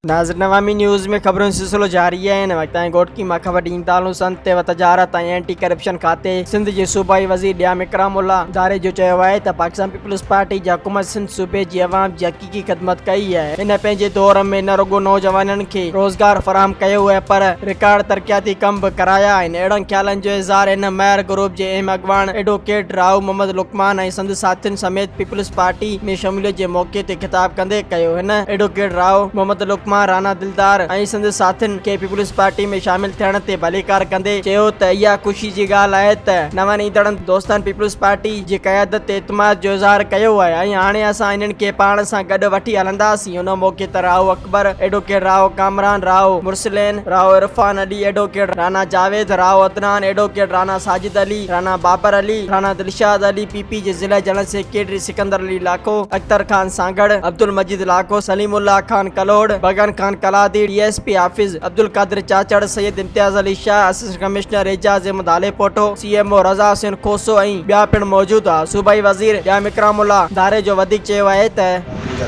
नाज़रीन अवामी न्यूज़ में खबरों सिलसिलो जारी है। इन वक्त गोट की मां खबर ॾींदालूं संत तजारत एंटी करप्शन खाते सिंध जे सूबाई वज़ीर ॾियाम इकराम अल्लाह धारेजो चयो आहे त पाकिस्तान पीपल्स पार्टी जी हुकूमत सिंध सूबे जी अवाम जी हक़ीक़ी ख़िदमत कई है। इन पंहिंजे दौर में न रुगो नौजवाननि खे रोज़गार फराहम कयो है पर रिकॉर्ड तरक्याती कम बि कराया आहिनि। अहिड़नि ख़्यालनि जो इज़हार इन महर ग्रुप जे अहम अॻवान एडवोकेट राव मोहम्मद लुकमान ऐं संद साथियुनि समेत पीपल्स पार्टी में शमूलियत जे मौक़े ते ख़िताब कंदे कयो। हिन एडवोकेट राव मोहम्मद लुकमान राना दिलदार ऐं संद साथियुनि खे पीपल्स पार्टी में शामिल थियण ते भलीकार कंदे चयो त इहा ख़ुशी जी ॻाल्हि आहे त नवनि ईंदड़नि दोस्तनि पीपल्स पार्टी जी क़यादत ते एतमाद जो इज़हार कयो आहे ऐं हाणे असां इन्हनि खे पाण सां गॾु वठी हलंदासीं। उन मौक़े ते Rao Akbar, advocate Rao Kamran, Rao Mursaleen, Rao Irfan Ali, advocate Rana Javed, Rao Adnan, advocate Rana Sajid Ali, Rana Babar Ali, Rana Dilshad Ali, PP J ज़िला जनरल सेक्रेटरी सिकंदर अली लाखो, अख्तर खान सांगड़, अब्दुल मजीद लाखो, सलीमुल्लाह खान कलोड़, बगन खान कलादी, डीएसपी हाफिज अब्दुल कादिर चाचड़, सैयद इम्तियाज अली शाह, असिस्टेंट कमिश्नर एजाज अहमद आले पोटो, सीएमओ रज़ा हुसैन खोसो ऐं ॿिया पिण मौजूद आहे। सूबाई वज़ीर ॾियाम इकराम अल्लाह धारेजो वधीक चयो आहे त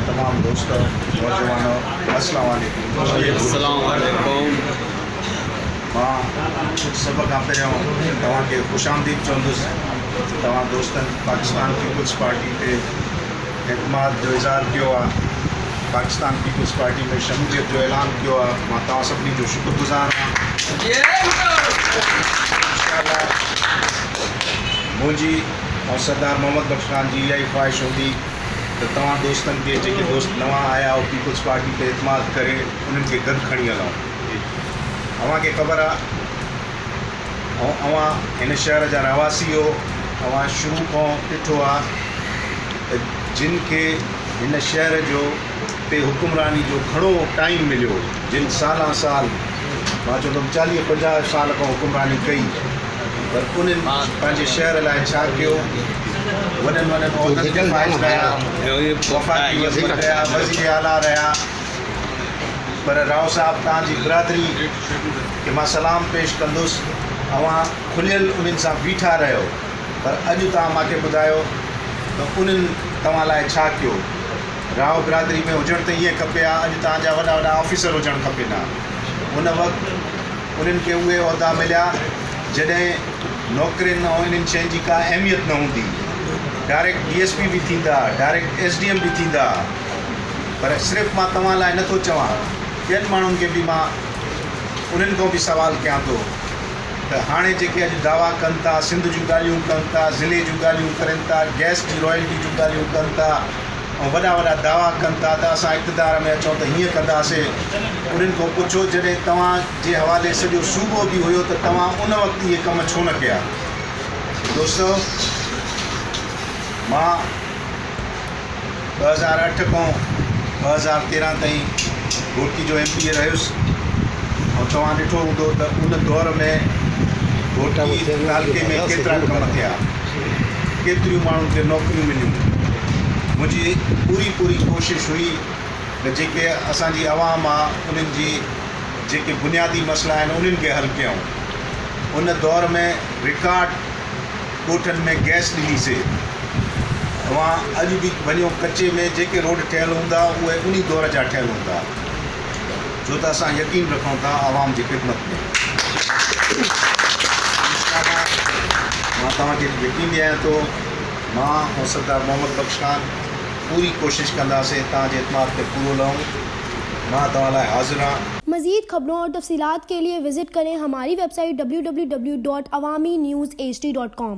तमाम दोस्त नौजवानों अस्सलाम वालेकुम। मां सभ खां पहिरियों तव्हांखे ख़ुशामदीद चवंदुसि। तव्हां दोस्तनि पाकिस्तान पीपल्स पार्टी ते एतमाद जो इज़हार कियो आहे, पाकिस्तान पीपल्स पार्टी में शमूलियत जो ऐलान कियो आहे। मां तव्हां सभिनी जो शुक्रगुज़ार आहियां। मुंहिंजी ऐं सरदार मोहम्मद बख्श खान जी इहा ई ख़्वाहिश हूंदी त तव्हां दोस्तनि खे जेके दोस्त नवां आया हो पीपल्स पार्टी ते एतमाद करे उन्हनि खे गॾु खणी हलूं। अव्हांखे ख़बर आहे ऐं अव्हां हिन शहर जा रहवासी हो, अव्हां शुरू खां ॾिठो आहे त जिन खे हिन शहर जो ते हुकुमरानी जो घणो टाइम मिलियो, जिन सालां साल मां चवंदुमि 40-50 साल खां हुकुमरानी कई, पर उन्हनि पंहिंजे शहर लाइ छा कयो। वॾनि उहिदनि ते फ़ाइज़ रहिया, वफ़ाक़ी वज़ीर रहिया, वज़ीर आला रहिया, पर राव साहब तव्हांजी बिरादरी खे मां सलाम पेश कंदुसि। अव्हां खुलियल उन्हनि सां बीठा रहियो, पर अॼु तव्हां मूंखे ॿुधायो त उन्हनि तव्हां लाइ छा कयो। राव बिरादरी में हुजणु त ईअं खपे हा, अॼु तव्हांजा वॾा वॾा ऑफिसर हुजणु खपनि हा। उन वक़्तु उन्हनि खे उहे उहिदा मिलिया जॾहिं नौकरियुनि ऐं इन्हनि शयुनि जी का अहमियत न हूंदी। डायरेक्ट DSP बि थींदा, डायरेक्ट SDM बि थींदा, पर सिर्फ़ु मां तव्हां लाइ नथो चवां, ॿियनि माण्हुनि खे बि मां उन्हनि खां बि सुवालु कयां थो त हाणे जेके अॼु दावा कनि था, सिंध जूं ॻाल्हियूं कनि था, ज़िले जूं ॻाल्हियूं करनि था, गैस जी रॉयल्टी जूं ॻाल्हियूं कनि था ऐं वॾा वॾा दावा कनि था त असां इक़्तिदार में अचूं त हीअं कंदासीं। उन्हनि खां पुछो जॾहिं तव्हांजे हवाले सॼो सूबो बि हुयो त तव्हां उन वक़्तु इहे कम छो न कया। दोस्तो, मां 2008 खां 2013 ताईं घोटी जो MP रहियुसि ऐं तव्हां ॾिठो हूंदो त उन दौर में घोटी इलाइक़े में केतिरा कम थिया, केतिरियूं माण्हुनि खे नौकरियूं मिलियूं। मुंहिंजी पूरी कोशिशि हुई त जेके असांजी आवाम आहे उन्हनि जी जेके बुनियादी मसइला आहिनि उन्हनि खे हल कयूं। उन दौर में रिकॉर्ड ॻोठनि में गैस ॾिनीसीं। तव्हां अॼु बि वञो कचे में जेके रोड ठहियलु हूंदा उहे उन दौर जा ठहियलु हूंदा, छो त असां यकीन रखूं था आवाम जी ख़िदमत में। मां तव्हांखे यकीन ॾियां थो, मां ऐं सरदार मोहम्मद बख्श खान पूरी कोशिशि कंदासीं तव्हांजे एतमाद खे पूरो लहूं। मां तव्हां लाइ हाज़िर आहियां। मज़ीद खबरों और तफसीलात के लिए विजिट करें हमारी वेबसाइट www.awamiNewsHD.com।